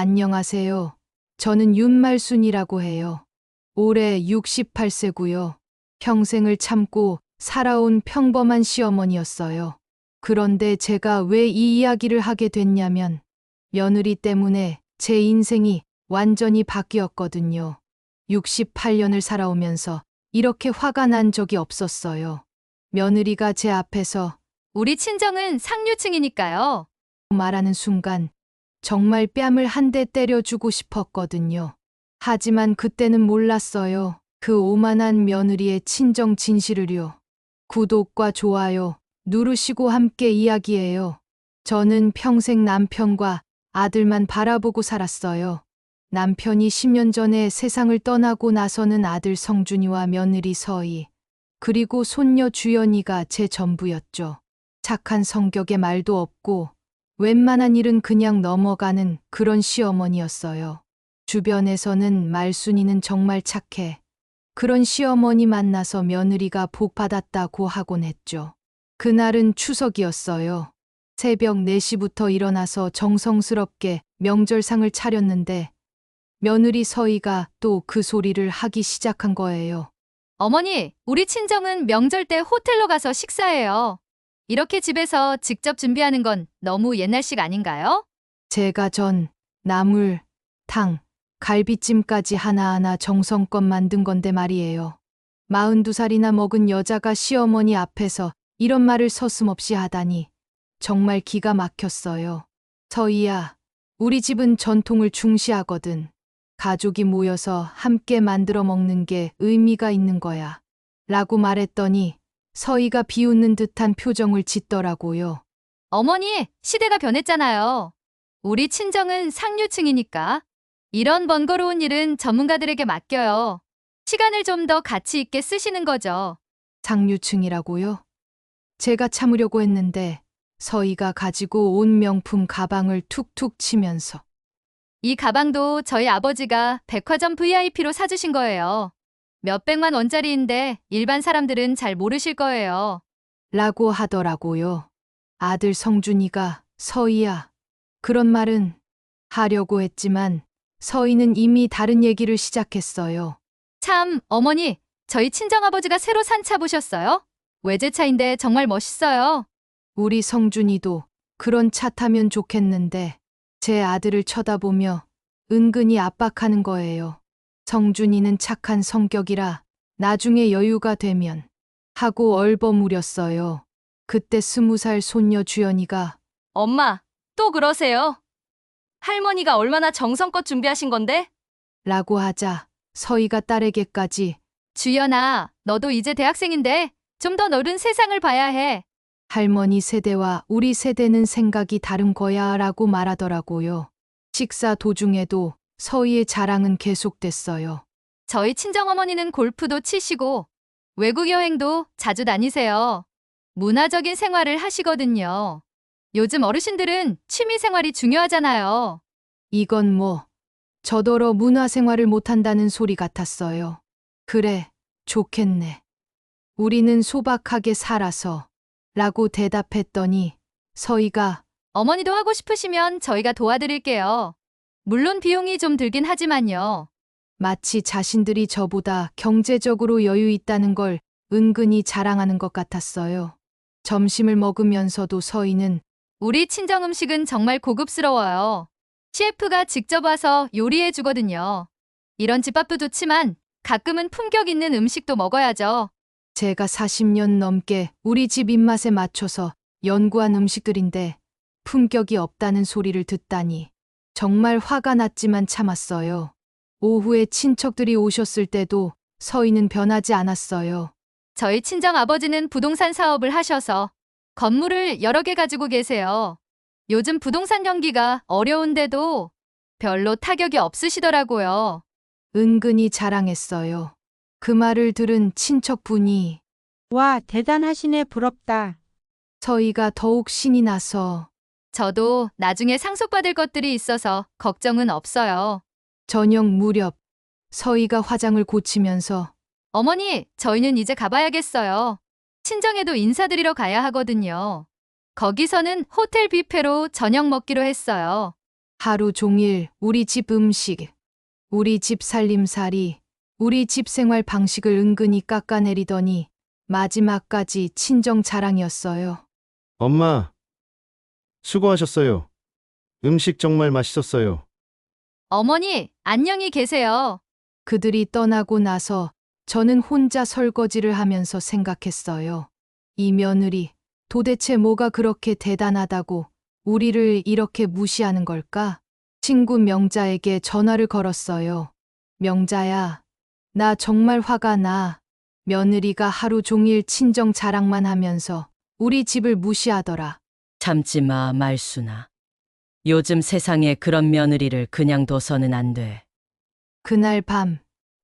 안녕하세요. 저는 윤말순이라고 해요. 올해 68세고요. 평생을 참고 살아온 평범한 시어머니였어요. 그런데 제가 왜 이 이야기를 하게 됐냐면 며느리 때문에 제 인생이 완전히 바뀌었거든요. 68년을 살아오면서 이렇게 화가 난 적이 없었어요. 며느리가 제 앞에서 우리 친정은 상류층이니까요. 말하는 순간 정말 뺨을 한 대 때려주고 싶었거든요. 하지만 그때는 몰랐어요. 그 오만한 며느리의 친정 진실을요. 구독과 좋아요 누르시고 함께 이야기해요. 저는 평생 남편과 아들만 바라보고 살았어요. 남편이 10년 전에 세상을 떠나고 나서는 아들 성준이와 며느리 서희, 그리고 손녀 주연이가 제 전부였죠. 착한 성격에 말도 없고 웬만한 일은 그냥 넘어가는 그런 시어머니였어요. 주변에서는 말순이는 정말 착해. 그런 시어머니 만나서 며느리가 복 받았다고 하곤 했죠. 그날은 추석이었어요. 새벽 4시부터 일어나서 정성스럽게 명절상을 차렸는데 며느리 서희가 또 그 소리를 하기 시작한 거예요. 어머니, 우리 친정은 명절 때 호텔로 가서 식사해요. 이렇게 집에서 직접 준비하는 건 너무 옛날식 아닌가요? 제가 전, 나물, 탕, 갈비찜까지 하나하나 정성껏 만든 건데 말이에요. 42살이나 먹은 여자가 시어머니 앞에서 이런 말을 서슴없이 하다니 정말 기가 막혔어요. 서희야, 우리 집은 전통을 중시하거든. 가족이 모여서 함께 만들어 먹는 게 의미가 있는 거야. 라고 말했더니 서희가 비웃는 듯한 표정을 짓더라고요. 어머니, 시대가 변했잖아요. 우리 친정은 상류층이니까. 이런 번거로운 일은 전문가들에게 맡겨요. 시간을 좀 더 가치 있게 쓰시는 거죠. 상류층이라고요? 제가 참으려고 했는데 서희가 가지고 온 명품 가방을 툭툭 치면서 이 가방도 저희 아버지가 백화점 VIP로 사주신 거예요. 몇백만 원짜리인데 일반 사람들은 잘 모르실 거예요. 라고 하더라고요. 아들 성준이가 서희야, 그런 말은 하려고 했지만 서희는 이미 다른 얘기를 시작했어요. 참, 어머니, 저희 친정아버지가 새로 산 차 보셨어요? 외제차인데 정말 멋있어요. 우리 성준이도 그런 차 타면 좋겠는데 제 아들을 쳐다보며 은근히 압박하는 거예요. 성준이는 착한 성격이라 나중에 여유가 되면 하고 얼버무렸어요. 그때 20살 손녀 주연이가 엄마, 또 그러세요? 할머니가 얼마나 정성껏 준비하신 건데? 라고 하자 서희가 딸에게까지 주연아, 너도 이제 대학생인데 좀 더 넓은 세상을 봐야 해. 할머니 세대와 우리 세대는 생각이 다른 거야 라고 말하더라고요. 식사 도중에도 서희의 자랑은 계속됐어요. 저희 친정어머니는 골프도 치시고 외국 여행도 자주 다니세요. 문화적인 생활을 하시거든요. 요즘 어르신들은 취미 생활이 중요하잖아요. 이건 뭐 저더러 문화생활을 못한다는 소리 같았어요. 그래, 좋겠네. 우리는 소박하게 살아서 라고 대답했더니 서희가 어머니도 하고 싶으시면 저희가 도와드릴게요. 물론 비용이 좀 들긴 하지만요. 마치 자신들이 저보다 경제적으로 여유 있다는 걸 은근히 자랑하는 것 같았어요. 점심을 먹으면서도 서희는 우리 친정 음식은 정말 고급스러워요. CF가 직접 와서 요리해 주거든요. 이런 집밥도 좋지만 가끔은 품격 있는 음식도 먹어야죠. 제가 40년 넘게 우리 집 입맛에 맞춰서 연구한 음식들인데 품격이 없다는 소리를 듣다니 정말 화가 났지만 참았어요. 오후에 친척들이 오셨을 때도 서희는 변하지 않았어요. 저희 친정 아버지는 부동산 사업을 하셔서 건물을 여러 개 가지고 계세요. 요즘 부동산 경기가 어려운데도 별로 타격이 없으시더라고요. 은근히 자랑했어요. 그 말을 들은 친척분이 와, 대단하시네, 부럽다. 서희가 더욱 신이 나서 저도 나중에 상속받을 것들이 있어서 걱정은 없어요. 저녁 무렵 서희가 화장을 고치면서 어머니, 저희는 이제 가봐야겠어요. 친정에도 인사드리러 가야 하거든요. 거기서는 호텔 뷔페로 저녁 먹기로 했어요. 하루 종일 우리 집 음식, 우리 집 살림살이, 우리 집 생활 방식을 은근히 깎아내리더니 마지막까지 친정 자랑이었어요. 엄마, 수고하셨어요. 음식 정말 맛있었어요. 어머니, 안녕히 계세요. 그들이 떠나고 나서 저는 혼자 설거지를 하면서 생각했어요. 이 며느리, 도대체 뭐가 그렇게 대단하다고 우리를 이렇게 무시하는 걸까? 친구 명자에게 전화를 걸었어요. 명자야, 나 정말 화가 나. 며느리가 하루 종일 친정 자랑만 하면서 우리 집을 무시하더라. 참지 마, 말순아. 요즘 세상에 그런 며느리를 그냥 둬서는 안 돼. 그날 밤,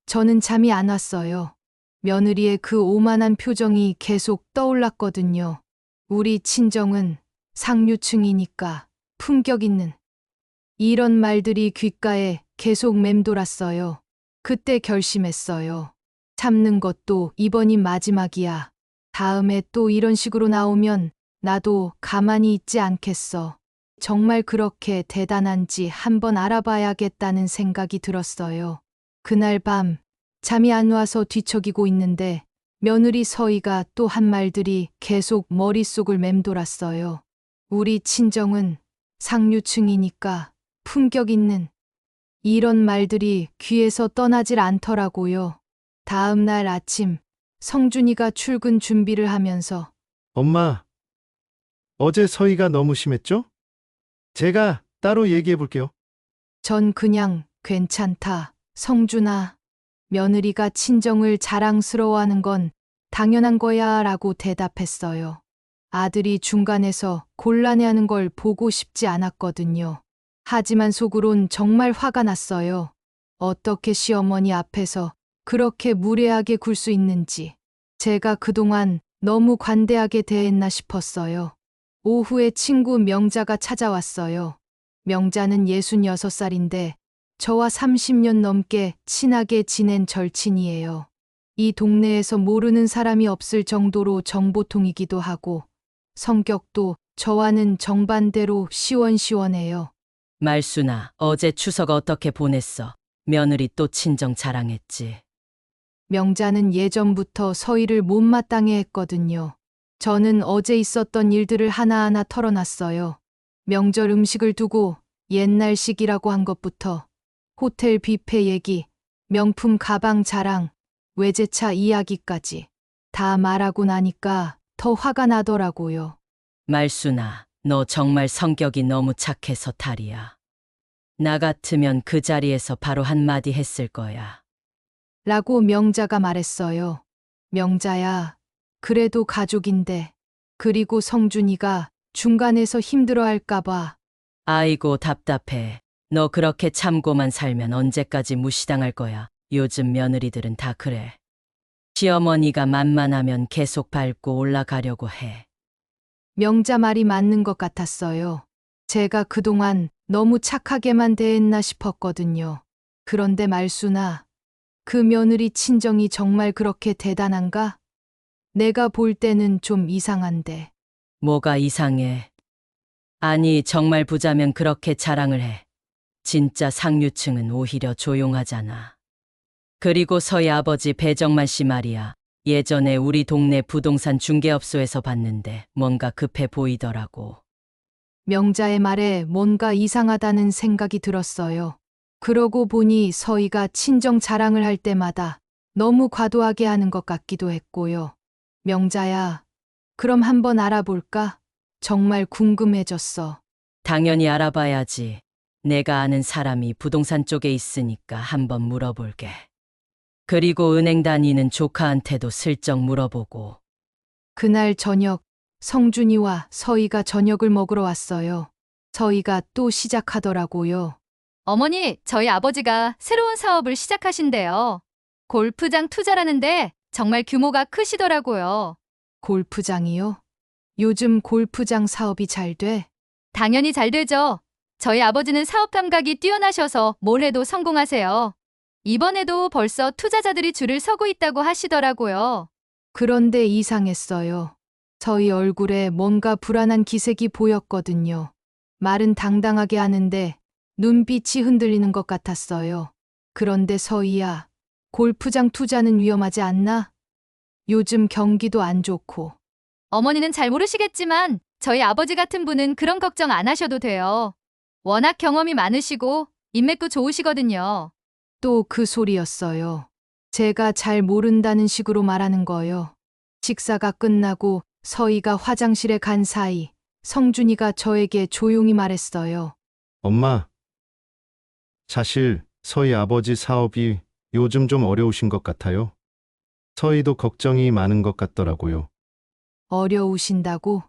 저는 잠이 안 왔어요. 며느리의 그 오만한 표정이 계속 떠올랐거든요. 우리 친정은 상류층이니까 품격 있는. 이런 말들이 귓가에 계속 맴돌았어요. 그때 결심했어요. 참는 것도 이번이 마지막이야. 다음에 또 이런 식으로 나오면 나도 가만히 있지 않겠어. 정말 그렇게 대단한지 한번 알아봐야겠다는 생각이 들었어요. 그날 밤 잠이 안 와서 뒤척이고 있는데 며느리 서희가 또 한 말들이 계속 머릿속을 맴돌았어요. 우리 친정은 상류층이니까 품격 있는. 이런 말들이 귀에서 떠나질 않더라고요. 다음 날 아침 성준이가 출근 준비를 하면서 엄마, 어제 서희가 너무 심했죠? 제가 따로 얘기해 볼게요. 전 그냥 괜찮다. 성준아, 며느리가 친정을 자랑스러워하는 건 당연한 거야 라고 대답했어요. 아들이 중간에서 곤란해하는 걸 보고 싶지 않았거든요. 하지만 속으론 정말 화가 났어요. 어떻게 시어머니 앞에서 그렇게 무례하게 굴 수 있는지. 제가 그동안 너무 관대하게 대했나 싶었어요. 오후에 친구 명자가 찾아왔어요. 명자는 66살인데 저와 30년 넘게 친하게 지낸 절친이에요. 이 동네에서 모르는 사람이 없을 정도로 정보통이기도 하고 성격도 저와는 정반대로 시원시원해요. 말순아, 어제 추석 어떻게 보냈어? 며느리 또 친정 자랑했지. 명자는 예전부터 서희를 못마땅해 했거든요. 저는 어제 있었던 일들을 하나하나 털어놨어요. 명절 음식을 두고 옛날식이라고 한 것부터 호텔 뷔페 얘기, 명품 가방 자랑, 외제차 이야기까지 다 말하고 나니까 더 화가 나더라고요. 말순아, 너 정말 성격이 너무 착해서 탈이야. 나 같으면 그 자리에서 바로 한마디 했을 거야. 라고 명자가 말했어요. 명자야, 그래도 가족인데. 그리고 성준이가 중간에서 힘들어할까봐. 아이고, 답답해. 너 그렇게 참고만 살면 언제까지 무시당할 거야. 요즘 며느리들은 다 그래. 시어머니가 만만하면 계속 밟고 올라가려고 해. 명자 말이 맞는 것 같았어요. 제가 그동안 너무 착하게만 대했나 싶었거든요. 그런데 말순아, 그 며느리 친정이 정말 그렇게 대단한가? 내가 볼 때는 좀 이상한데. 뭐가 이상해? 아니, 정말 부자면 그렇게 자랑을 해. 진짜 상류층은 오히려 조용하잖아. 그리고 서희 아버지 배정만 씨 말이야. 예전에 우리 동네 부동산 중개업소에서 봤는데 뭔가 급해 보이더라고. 명자의 말에 뭔가 이상하다는 생각이 들었어요. 그러고 보니 서희가 친정 자랑을 할 때마다 너무 과도하게 하는 것 같기도 했고요. 명자야, 그럼 한번 알아볼까? 정말 궁금해졌어. 당연히 알아봐야지. 내가 아는 사람이 부동산 쪽에 있으니까 한번 물어볼게. 그리고 은행 다니는 조카한테도 슬쩍 물어보고. 그날 저녁, 성준이와 서희가 저녁을 먹으러 왔어요. 서희가 또 시작하더라고요. 어머니, 저희 아버지가 새로운 사업을 시작하신대요. 골프장 투자라는데 정말 규모가 크시더라고요. 골프장이요? 요즘 골프장 사업이 잘 돼? 당연히 잘 되죠. 저희 아버지는 사업 감각이 뛰어나셔서 뭘 해도 성공하세요. 이번에도 벌써 투자자들이 줄을 서고 있다고 하시더라고요. 그런데 이상했어요. 저희 얼굴에 뭔가 불안한 기색이 보였거든요. 말은 당당하게 하는데 눈빛이 흔들리는 것 같았어요. 그런데 서희야, 골프장 투자는 위험하지 않나? 요즘 경기도 안 좋고. 어머니는 잘 모르시겠지만 저희 아버지 같은 분은 그런 걱정 안 하셔도 돼요. 워낙 경험이 많으시고 인맥도 좋으시거든요. 또 그 소리였어요. 제가 잘 모른다는 식으로 말하는 거요. 식사가 끝나고 서희가 화장실에 간 사이 성준이가 저에게 조용히 말했어요. 엄마, 사실 서희 아버지 사업이 요즘 좀 어려우신 것 같아요. 서희도 걱정이 많은 것 같더라고요. 어려우신다고?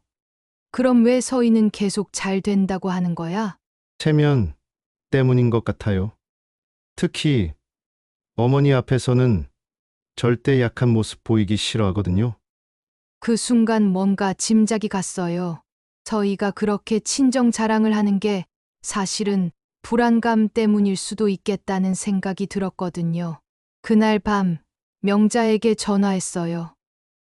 그럼 왜 서희는 계속 잘 된다고 하는 거야? 체면 때문인 것 같아요. 특히 어머니 앞에서는 절대 약한 모습 보이기 싫어하거든요. 그 순간 뭔가 짐작이 갔어요. 저희가 그렇게 친정 자랑을 하는 게 사실은 불안감 때문일 수도 있겠다는 생각이 들었거든요. 그날 밤 명자에게 전화했어요.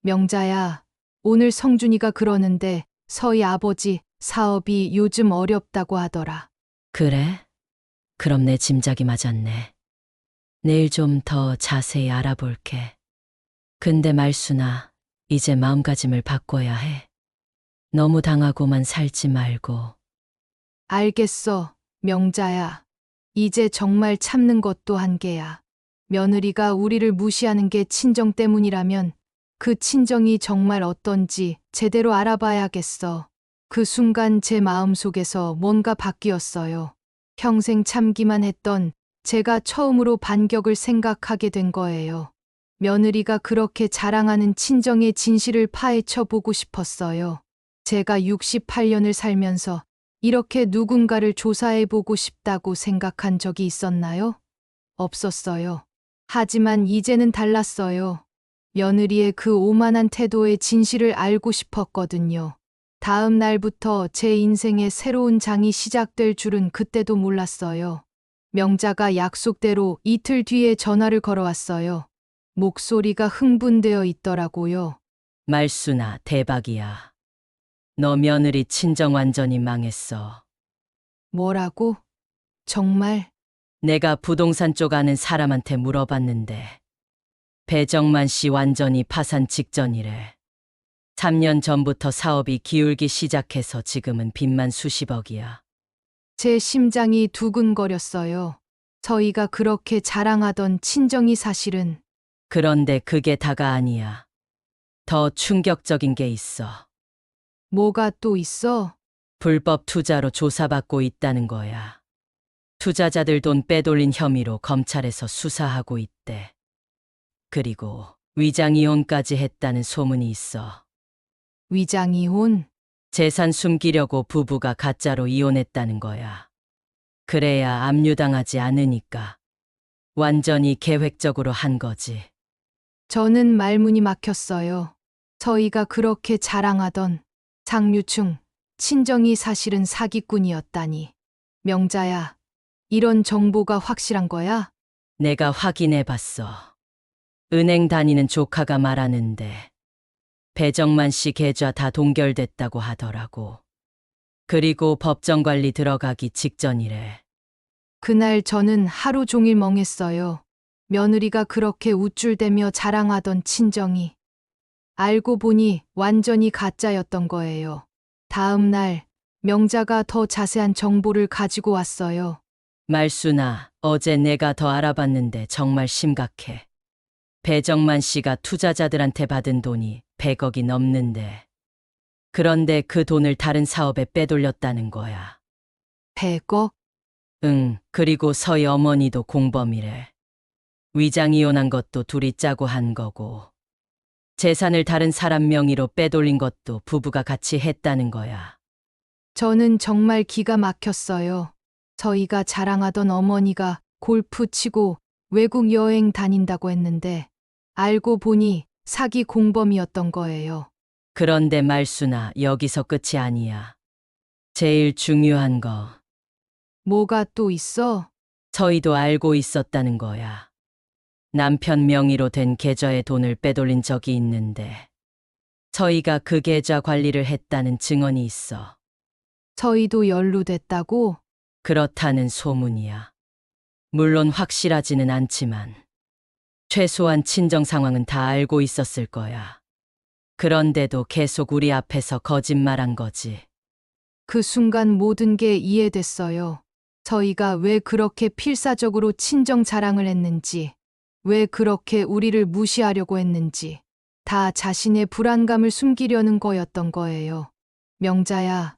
명자야, 오늘 성준이가 그러는데 서희 아버지 사업이 요즘 어렵다고 하더라. 그래? 그럼 내 짐작이 맞았네. 내일 좀 더 자세히 알아볼게. 근데 말순아, 이제 마음가짐을 바꿔야 해. 너무 당하고만 살지 말고. 알겠어, 명자야. 이제 정말 참는 것도 한계야. 며느리가 우리를 무시하는 게 친정 때문이라면 그 친정이 정말 어떤지 제대로 알아봐야겠어. 그 순간 제 마음속에서 뭔가 바뀌었어요. 평생 참기만 했던 제가 처음으로 반격을 생각하게 된 거예요. 며느리가 그렇게 자랑하는 친정의 진실을 파헤쳐 보고 싶었어요. 제가 68년을 살면서 이렇게 누군가를 조사해 보고 싶다고 생각한 적이 있었나요? 없었어요. 하지만 이제는 달랐어요. 며느리의 그 오만한 태도의 진실을 알고 싶었거든요. 다음 날부터 제 인생의 새로운 장이 시작될 줄은 그때도 몰랐어요. 명자가 약속대로 이틀 뒤에 전화를 걸어왔어요. 목소리가 흥분되어 있더라고요. 말순아, 대박이야. 너 며느리 친정 완전히 망했어. 뭐라고? 정말? 내가 부동산 쪽 아는 사람한테 물어봤는데 배정만 씨 완전히 파산 직전이래. 3년 전부터 사업이 기울기 시작해서 지금은 빚만 수십억이야. 제 심장이 두근거렸어요. 저희가 그렇게 자랑하던 친정이 사실은 그런데 그게 다가 아니야. 더 충격적인 게 있어. 뭐가 또 있어? 불법 투자로 조사받고 있다는 거야. 투자자들 돈 빼돌린 혐의로 검찰에서 수사하고 있대. 그리고 위장 이혼까지 했다는 소문이 있어. 위장 이혼? 재산 숨기려고 부부가 가짜로 이혼했다는 거야. 그래야 압류당하지 않으니까. 완전히 계획적으로 한 거지. 저는 말문이 막혔어요. 저희가 그렇게 자랑하던 장류충, 친정이 사실은 사기꾼이었다니. 명자야, 이런 정보가 확실한 거야? 내가 확인해 봤어. 은행 다니는 조카가 말하는데 배정만 씨 계좌 다 동결됐다고 하더라고. 그리고 법정 관리 들어가기 직전이래. 그날 저는 하루 종일 멍했어요. 며느리가 그렇게 우쭐대며 자랑하던 친정이 알고 보니 완전히 가짜였던 거예요. 다음 날 명자가 더 자세한 정보를 가지고 왔어요. 말순아, 어제 내가 더 알아봤는데 정말 심각해. 배정만 씨가 투자자들한테 받은 돈이 100억이 넘는데. 그런데 그 돈을 다른 사업에 빼돌렸다는 거야. 100억? 응, 그리고 서희 어머니도 공범이래. 위장 이혼한 것도 둘이 짜고 한 거고. 재산을 다른 사람 명의로 빼돌린 것도 부부가 같이 했다는 거야. 저는 정말 기가 막혔어요. 저희가 자랑하던 어머니가 골프 치고 외국 여행 다닌다고 했는데 알고 보니 사기 공범이었던 거예요. 그런데 말순아, 여기서 끝이 아니야. 제일 중요한 거, 뭐가 또 있어? 서희도 알고 있었다는 거야. 남편 명의로 된 계좌에 돈을 빼돌린 적이 있는데 서희가 그 계좌 관리를 했다는 증언이 있어. 저희도 연루됐다고? 그렇다는 소문이야. 물론 확실하지는 않지만 최소한 친정 상황은 다 알고 있었을 거야. 그런데도 계속 우리 앞에서 거짓말한 거지. 그 순간 모든 게 이해됐어요. 저희가 왜 그렇게 필사적으로 친정 자랑을 했는지, 왜 그렇게 우리를 무시하려고 했는지, 다 자신의 불안감을 숨기려는 거였던 거예요. 명자야,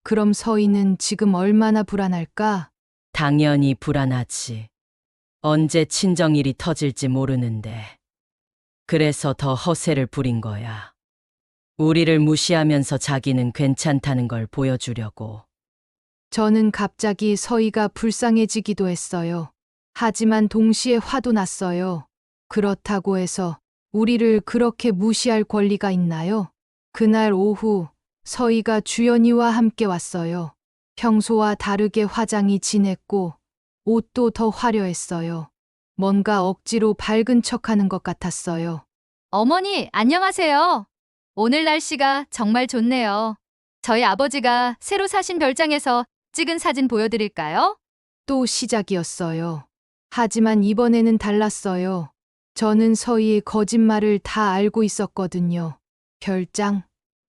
그럼 서희는 지금 얼마나 불안할까? 당연히 불안하지. 언제 친정일이 터질지 모르는데. 그래서 더 허세를 부린 거야. 우리를 무시하면서 자기는 괜찮다는 걸 보여주려고. 저는 갑자기 서희가 불쌍해지기도 했어요. 하지만 동시에 화도 났어요. 그렇다고 해서 우리를 그렇게 무시할 권리가 있나요? 그날 오후 서희가 주연이와 함께 왔어요. 평소와 다르게 화장이 진했고 옷도 더 화려했어요. 뭔가 억지로 밝은 척하는 것 같았어요. 어머니, 안녕하세요. 오늘 날씨가 정말 좋네요. 저희 아버지가 새로 사신 별장에서 찍은 사진 보여드릴까요? 또 시작이었어요. 하지만 이번에는 달랐어요. 저는 서희의 거짓말을 다 알고 있었거든요. 별장?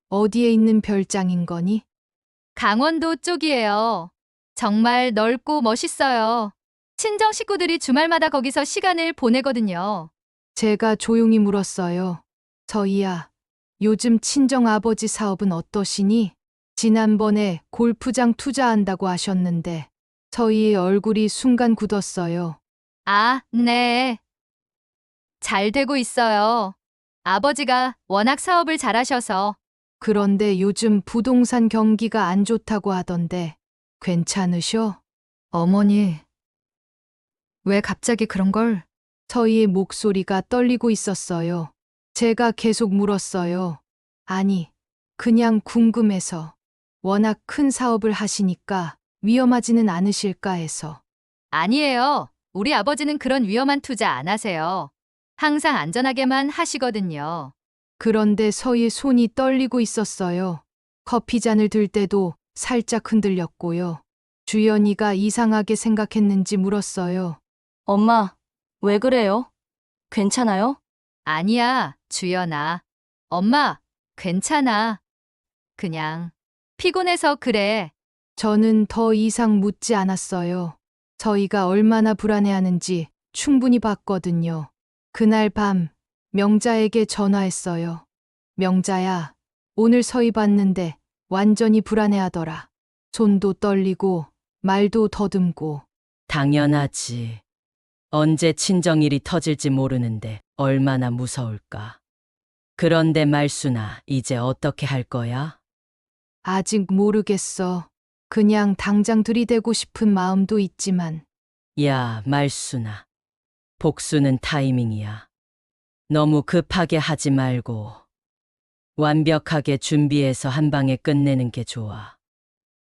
어디에 있는 별장인 거니? 강원도 쪽이에요. 정말 넓고 멋있어요. 친정 식구들이 주말마다 거기서 시간을 보내거든요. 제가 조용히 물었어요. 서희야, 요즘 친정 아버지 사업은 어떠시니? 지난번에 골프장 투자한다고 하셨는데 서희의 얼굴이 순간 굳었어요. 아, 네. 잘 되고 있어요. 아버지가 워낙 사업을 잘하셔서. 그런데 요즘 부동산 경기가 안 좋다고 하던데 괜찮으셔? 어머니, 왜 갑자기 그런 걸? 서희의 목소리가 떨리고 있었어요. 제가 계속 물었어요. 아니, 그냥 궁금해서. 워낙 큰 사업을 하시니까 위험하지는 않으실까 해서. 아니에요. 우리 아버지는 그런 위험한 투자 안 하세요. 항상 안전하게만 하시거든요. 그런데 서희의 손이 떨리고 있었어요. 커피잔을 들 때도 살짝 흔들렸고요. 주연이가 이상하게 생각했는지 물었어요. 엄마, 왜 그래요? 괜찮아요? 아니야, 주연아. 엄마, 괜찮아. 그냥 피곤해서 그래. 저는 더 이상 묻지 않았어요. 저희가 얼마나 불안해하는지 충분히 봤거든요. 그날 밤 명자에게 전화했어요. 명자야, 오늘 서희 봤는데 완전히 불안해하더라. 손도 떨리고 말도 더듬고. 당연하지. 언제 친정일이 터질지 모르는데 얼마나 무서울까. 그런데 말순아, 이제 어떻게 할 거야? 아직 모르겠어. 그냥 당장 들이대고 싶은 마음도 있지만 야, 말순아. 복수는 타이밍이야. 너무 급하게 하지 말고 완벽하게 준비해서 한 방에 끝내는 게 좋아.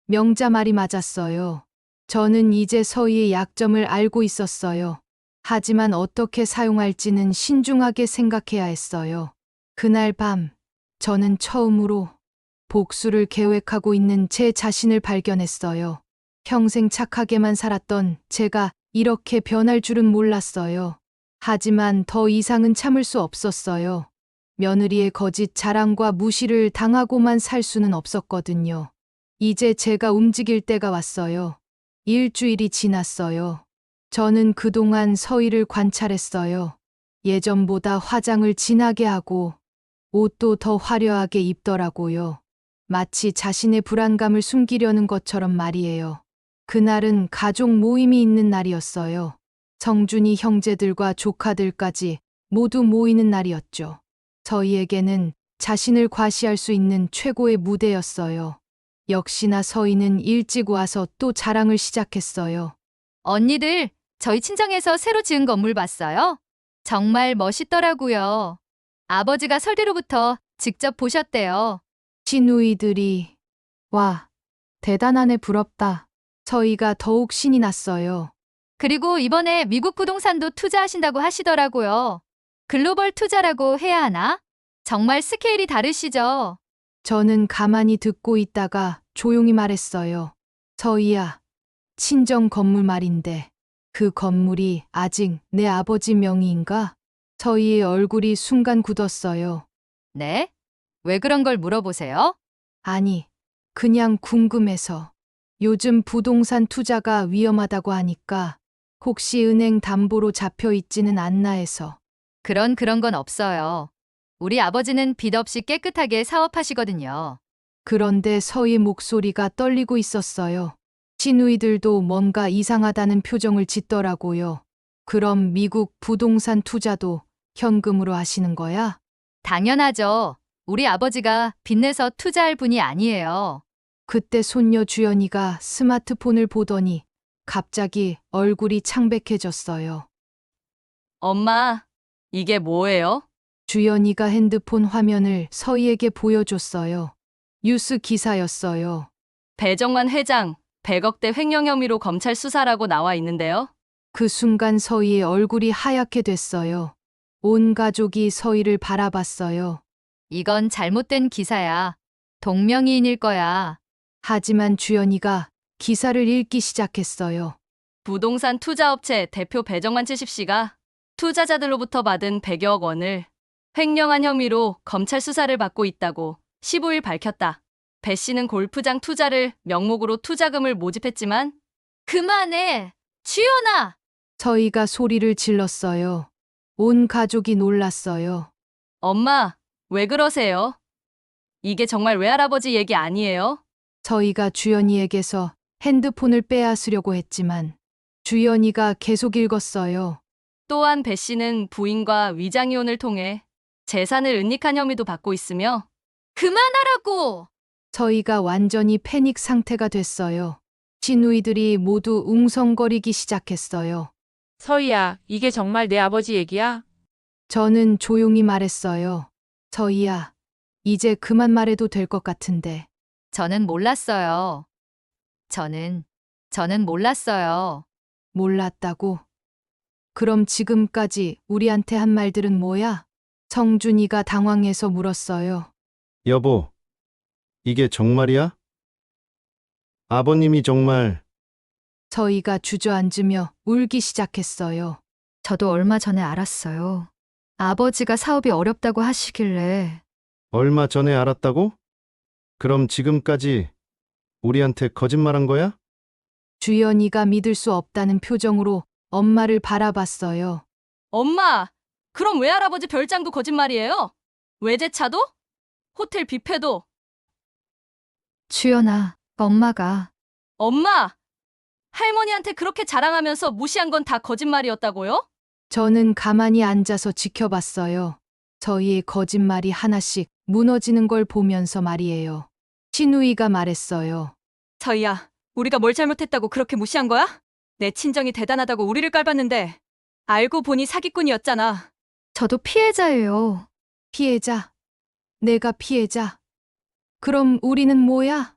명자 말이 맞았어요. 저는 이제 서희의 약점을 알고 있었어요. 하지만 어떻게 사용할지는 신중하게 생각해야 했어요. 그날 밤 저는 처음으로 복수를 계획하고 있는 제 자신을 발견했어요. 평생 착하게만 살았던 제가 이렇게 변할 줄은 몰랐어요. 하지만 더 이상은 참을 수 없었어요. 며느리의 거짓 자랑과 무시를 당하고만 살 수는 없었거든요. 이제 제가 움직일 때가 왔어요. 일주일이 지났어요. 저는 그동안 서희를 관찰했어요. 예전보다 화장을 진하게 하고 옷도 더 화려하게 입더라고요. 마치 자신의 불안감을 숨기려는 것처럼 말이에요. 그날은 가족 모임이 있는 날이었어요. 성준이 형제들과 조카들까지 모두 모이는 날이었죠. 서희에게는 자신을 과시할 수 있는 최고의 무대였어요. 역시나 서희는 일찍 와서 또 자랑을 시작했어요. 언니들, 저희 친정에서 새로 지은 건물 봤어요? 정말 멋있더라고요. 아버지가 설계로부터 직접 보셨대요. 시누이들이 와, 대단하네 부럽다. 서희가 더욱 신이 났어요. 그리고 이번에 미국 부동산도 투자하신다고 하시더라고요. 글로벌 투자라고 해야 하나? 정말 스케일이 다르시죠? 저는 가만히 듣고 있다가 조용히 말했어요. 서희야, 친정 건물 말인데 그 건물이 아직 내 아버지 명의인가? 저희의 얼굴이 순간 굳었어요. 네? 왜 그런 걸 물어보세요? 아니, 그냥 궁금해서. 요즘 부동산 투자가 위험하다고 하니까 혹시 은행 담보로 잡혀 있지는 않나 해서. 그런 건 없어요. 우리 아버지는 빚 없이 깨끗하게 사업하시거든요. 그런데 서희 목소리가 떨리고 있었어요. 시누이들도 뭔가 이상하다는 표정을 짓더라고요. 그럼 미국 부동산 투자도 현금으로 하시는 거야? 당연하죠. 우리 아버지가 빚내서 투자할 분이 아니에요. 그때 손녀 주연이가 스마트폰을 보더니 갑자기 얼굴이 창백해졌어요. 엄마, 이게 뭐예요? 주연이가 핸드폰 화면을 서희에게 보여줬어요. 뉴스 기사였어요. 배정만 회장 100억대 횡령 혐의로 검찰 수사라고 나와 있는데요. 그 순간 서희의 얼굴이 하얗게 됐어요. 온 가족이 서희를 바라봤어요. 이건 잘못된 기사야. 동명이인일 거야. 하지만 주연이가 기사를 읽기 시작했어요. 부동산 투자업체 대표 배정만 70씨가 투자자들로부터 받은 100여억 원을 횡령한 혐의로 검찰 수사를 받고 있다고 15일 밝혔다. 배 씨는 골프장 투자를 명목으로 투자금을 모집했지만 그만해! 주연아! 서희가 소리를 질렀어요. 온 가족이 놀랐어요. 엄마, 왜 그러세요? 이게 정말 외할아버지 얘기 아니에요? 서희가 주연이에게서 핸드폰을 빼앗으려고 했지만 주연이가 계속 읽었어요. 또한 배 씨는 부인과 위장이혼을 통해 재산을 은닉한 혐의도 받고 있으며 그만하라고! 서희가 완전히 패닉 상태가 됐어요. 시누이들이 모두 웅성거리기 시작했어요. 서희야, 이게 정말 내 아버지 얘기야? 저는 조용히 말했어요. 서희야, 이제 그만 말해도 될 것 같은데. 저는 몰랐어요. 저는 몰랐어요. 몰랐다고? 그럼 지금까지 우리한테 한 말들은 뭐야? 성준이가 당황해서 물었어요. 여보, 이게 정말이야? 아버님이 정말 서희가 주저앉으며 울기 시작했어요. 저도 얼마 전에 알았어요. 아버지가 사업이 어렵다고 하시길래 얼마 전에 알았다고? 그럼 지금까지 우리한테 거짓말한 거야? 주연이가 믿을 수 없다는 표정으로 엄마를 바라봤어요. 엄마, 그럼 외할아버지 별장도 거짓말이에요? 외제차도? 호텔 뷔페도? 주연아, 엄마가 엄마! 할머니한테 그렇게 자랑하면서 무시한 건 다 거짓말이었다고요? 저는 가만히 앉아서 지켜봤어요. 저희의 거짓말이 하나씩 무너지는 걸 보면서 말이에요. 시누이가 말했어요. 서희야, 우리가 뭘 잘못했다고 그렇게 무시한 거야? 내 친정이 대단하다고 우리를 깔봤는데 알고 보니 사기꾼이었잖아. 저도 피해자예요. 피해자. 내가 피해자. 그럼 우리는 뭐야?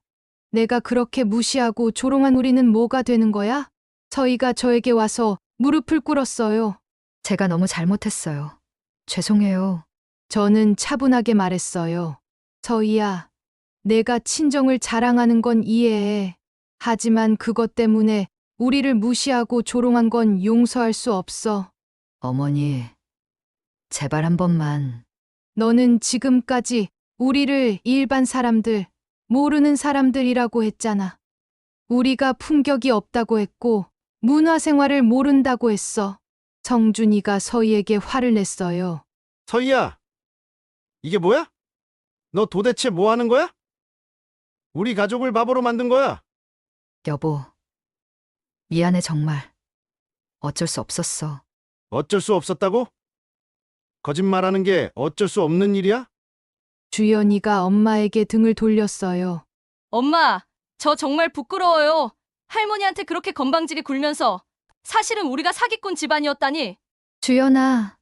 내가 그렇게 무시하고 조롱한 우리는 뭐가 되는 거야? 저희가 저에게 와서 무릎을 꿇었어요. 제가 너무 잘못했어요. 죄송해요. 저는 차분하게 말했어요. 저희야, 내가 친정을 자랑하는 건 이해해. 하지만 그것 때문에 우리를 무시하고 조롱한 건 용서할 수 없어. 어머니, 제발 한 번만. 너는 지금까지 우리를 일반 사람들, 모르는 사람들이라고 했잖아. 우리가 품격이 없다고 했고, 문화생활을 모른다고 했어. 성준이가 서희에게 화를 냈어요. 서희야, 이게 뭐야? 너 도대체 뭐 하는 거야? 우리 가족을 바보로 만든 거야. 여보, 미안해 정말. 어쩔 수 없었어. 어쩔 수 없었다고? 거짓말하는 게 어쩔 수 없는 일이야? 주연이가 엄마에게 등을 돌렸어요. 엄마, 저 정말 부끄러워요. 할머니한테 그렇게 건방지게 굴면서 사실은 우리가 사기꾼 집안이었다니. 주연아,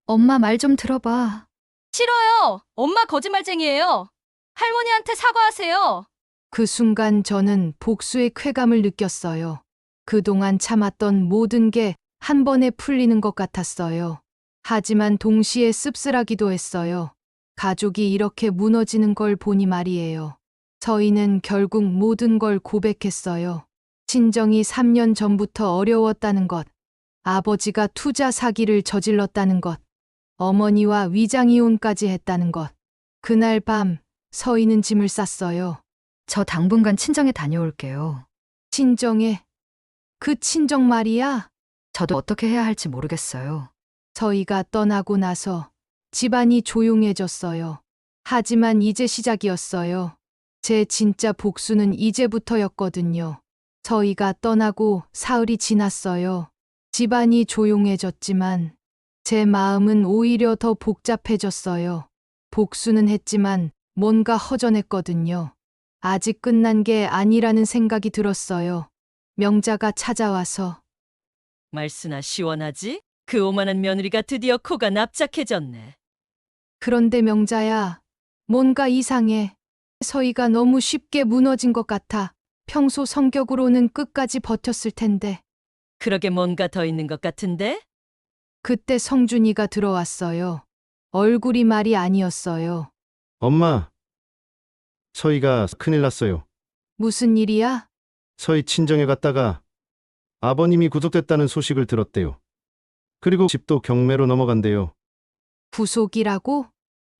엄마 말 좀 들어봐. 싫어요. 엄마 거짓말쟁이에요. 할머니한테 사과하세요. 그 순간 저는 복수의 쾌감을 느꼈어요. 그동안 참았던 모든 게 한 번에 풀리는 것 같았어요. 하지만 동시에 씁쓸하기도 했어요. 가족이 이렇게 무너지는 걸 보니 말이에요. 저희는 결국 모든 걸 고백했어요. 친정이 3년 전부터 어려웠다는 것, 아버지가 투자 사기를 저질렀다는 것, 어머니와 위장이혼까지 했다는 것. 그날 밤 서희는 짐을 쌌어요. 저 당분간 친정에 다녀올게요. 친정에. 그 친정 말이야. 저도 어떻게 해야 할지 모르겠어요. 서희가 떠나고 나서 집안이 조용해졌어요. 하지만 이제 시작이었어요. 제 진짜 복수는 이제부터였거든요. 서희가 떠나고 사흘이 지났어요. 집안이 조용해졌지만 제 마음은 오히려 더 복잡해졌어요. 복수는 했지만 뭔가 허전했거든요. 아직 끝난 게 아니라는 생각이 들었어요. 명자가 찾아와서 말수나 시원하지? 그 오만한 며느리가 드디어 코가 납작해졌네. 그런데 명자야, 뭔가 이상해. 서희가 너무 쉽게 무너진 것 같아. 평소 성격으로는 끝까지 버텼을 텐데. 그러게 뭔가 더 있는 것 같은데? 그때 성준이가 들어왔어요. 얼굴이 말이 아니었어요. 엄마, 서희가 큰일 났어요. 무슨 일이야? 서희 친정에 갔다가 아버님이 구속됐다는 소식을 들었대요. 그리고 집도 경매로 넘어간대요. 구속이라고?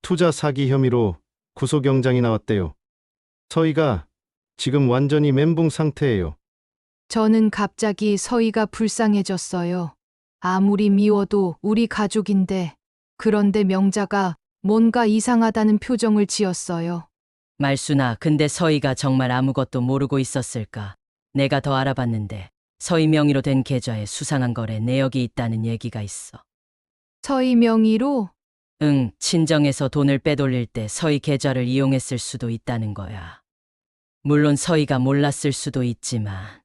투자 사기 혐의로 구속영장이 나왔대요. 서희가 지금 완전히 멘붕 상태예요. 저는 갑자기 서희가 불쌍해졌어요. 아무리 미워도 우리 가족인데, 그런데 명자가 뭔가 이상하다는 표정을 지었어요. 말수나, 근데 서희가 정말 아무것도 모르고 있었을까? 내가 더 알아봤는데 서희 명의로 된 계좌에 수상한 거래 내역이 있다는 얘기가 있어. 서희 명의로? 응, 친정에서 돈을 빼돌릴 때 서희 계좌를 이용했을 수도 있다는 거야. 물론 서희가 몰랐을 수도 있지만.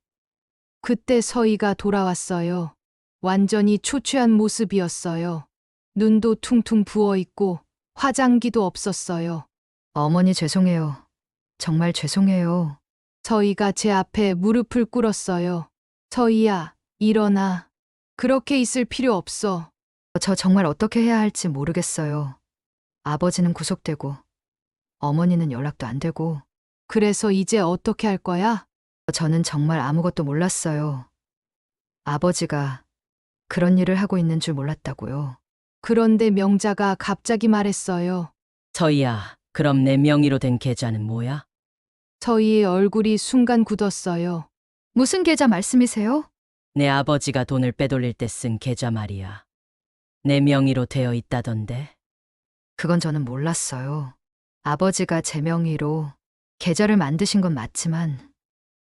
그때 서희가 돌아왔어요. 완전히 초췌한 모습이었어요. 눈도 퉁퉁 부어있고 화장기도 없었어요. 어머니 죄송해요. 정말 죄송해요. 서희가 제 앞에 무릎을 꿇었어요. 서희야, 일어나. 그렇게 있을 필요 없어. 저 정말 어떻게 해야 할지 모르겠어요. 아버지는 구속되고 어머니는 연락도 안 되고 그래서 이제 어떻게 할 거야? 저는 정말 아무것도 몰랐어요. 아버지가 그런 일을 하고 있는 줄 몰랐다고요. 그런데 명자가 갑자기 말했어요. 서희야, 그럼 내 명의로 된 계좌는 뭐야? 서희의 얼굴이 순간 굳었어요. 무슨 계좌 말씀이세요? 내 아버지가 돈을 빼돌릴 때 쓴 계좌 말이야. 내 명의로 되어 있다던데. 그건 저는 몰랐어요. 아버지가 제 명의로 계좌를 만드신 건 맞지만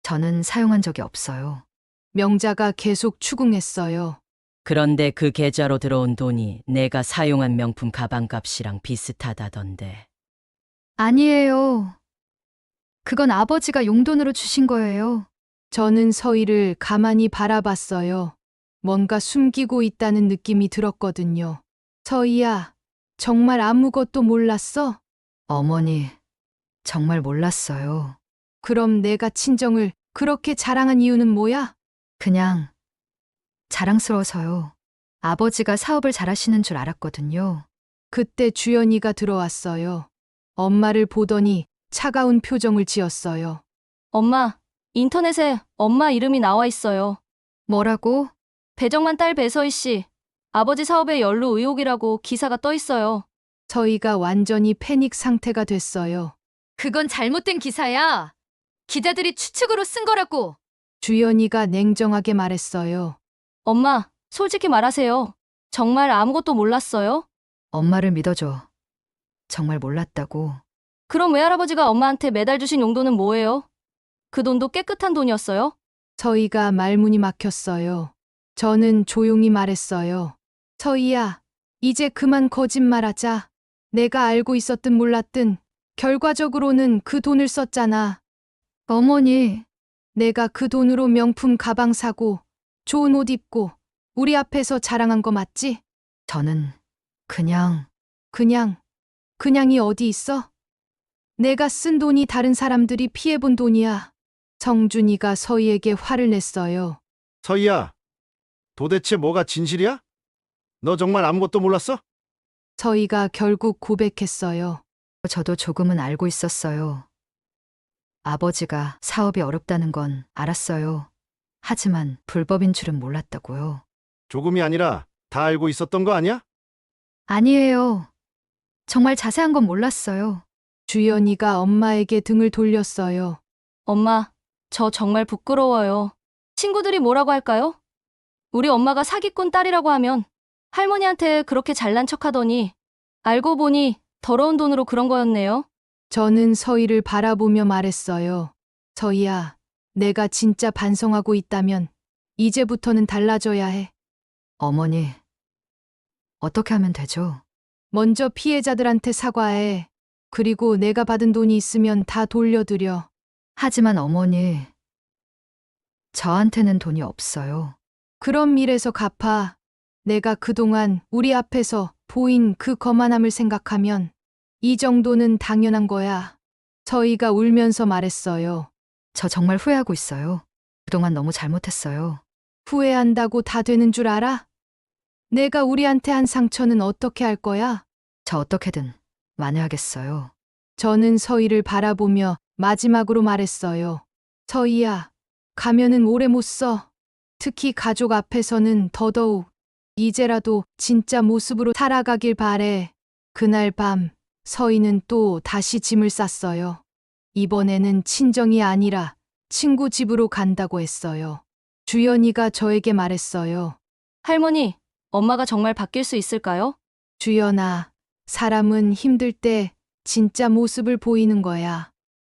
저는 사용한 적이 없어요. 명자가 계속 추궁했어요. 그런데 그 계좌로 들어온 돈이 내가 사용한 명품 가방값이랑 비슷하다던데. 아니에요. 그건 아버지가 용돈으로 주신 거예요. 저는 서희를 가만히 바라봤어요. 뭔가 숨기고 있다는 느낌이 들었거든요. 서희야, 정말 아무것도 몰랐어? 어머니, 정말 몰랐어요. 그럼 내가 친정을 그렇게 자랑한 이유는 뭐야? 그냥 자랑스러워서요. 아버지가 사업을 잘하시는 줄 알았거든요. 그때 주연이가 들어왔어요. 엄마를 보더니 차가운 표정을 지었어요. 엄마, 인터넷에 엄마 이름이 나와 있어요. 뭐라고? 배정만 딸 배서희 씨. 아버지 사업에 연루 의혹이라고 기사가 떠 있어요. 서희가 완전히 패닉 상태가 됐어요. 그건 잘못된 기사야. 기자들이 추측으로 쓴 거라고. 주연이가 냉정하게 말했어요. 엄마, 솔직히 말하세요. 정말 아무것도 몰랐어요? 엄마를 믿어줘. 정말 몰랐다고. 그럼 외할아버지가 엄마한테 매달 주신 용돈은 뭐예요? 그 돈도 깨끗한 돈이었어요? 서희가 말문이 막혔어요. 저는 조용히 말했어요. 서희야, 이제 그만 거짓말하자. 내가 알고 있었든 몰랐든 결과적으로는 그 돈을 썼잖아. 어머니, 내가 그 돈으로 명품 가방 사고 좋은 옷 입고 우리 앞에서 자랑한 거 맞지? 저는 그냥 그냥이 어디 있어? 내가 쓴 돈이 다른 사람들이 피해본 돈이야. 성준이가 서희에게 화를 냈어요. 서희야, 도대체 뭐가 진실이야? 너 정말 아무것도 몰랐어? 서희가 결국 고백했어요. 저도 조금은 알고 있었어요. 아버지가 사업이 어렵다는 건 알았어요. 하지만 불법인 줄은 몰랐다고요. 조금이 아니라 다 알고 있었던 거 아니야? 아니에요. 정말 자세한 건 몰랐어요. 주연이가 엄마에게 등을 돌렸어요. 엄마, 저 정말 부끄러워요. 친구들이 뭐라고 할까요? 우리 엄마가 사기꾼 딸이라고 하면 할머니한테 그렇게 잘난 척하더니 알고 보니 더러운 돈으로 그런 거였네요. 저는 서희를 바라보며 말했어요. 서희야, 내가 진짜 반성하고 있다면 이제부터는 달라져야 해. 어머니, 어떻게 하면 되죠? 먼저 피해자들한테 사과해. 그리고 내가 받은 돈이 있으면 다 돌려드려. 하지만 어머니, 저한테는 돈이 없어요. 그럼 일에서 갚아. 내가 그동안 우리 앞에서 보인 그 거만함을 생각하면 이 정도는 당연한 거야. 서희가 울면서 말했어요. 저 정말 후회하고 있어요. 그동안 너무 잘못했어요. 후회한다고 다 되는 줄 알아? 내가 우리한테 한 상처는 어떻게 할 거야? 저 어떻게든 만회하겠어요. 저는 서희를 바라보며 마지막으로 말했어요. 서희야, 가면은 오래 못 써. 특히 가족 앞에서는 더더욱. 이제라도 진짜 모습으로 살아가길 바래. 그날 밤 서희는 또 다시 짐을 쌌어요. 이번에는 친정이 아니라 친구 집으로 간다고 했어요. 주연이가 저에게 말했어요. 할머니, 엄마가 정말 바뀔 수 있을까요? 주연아, 사람은 힘들 때 진짜 모습을 보이는 거야.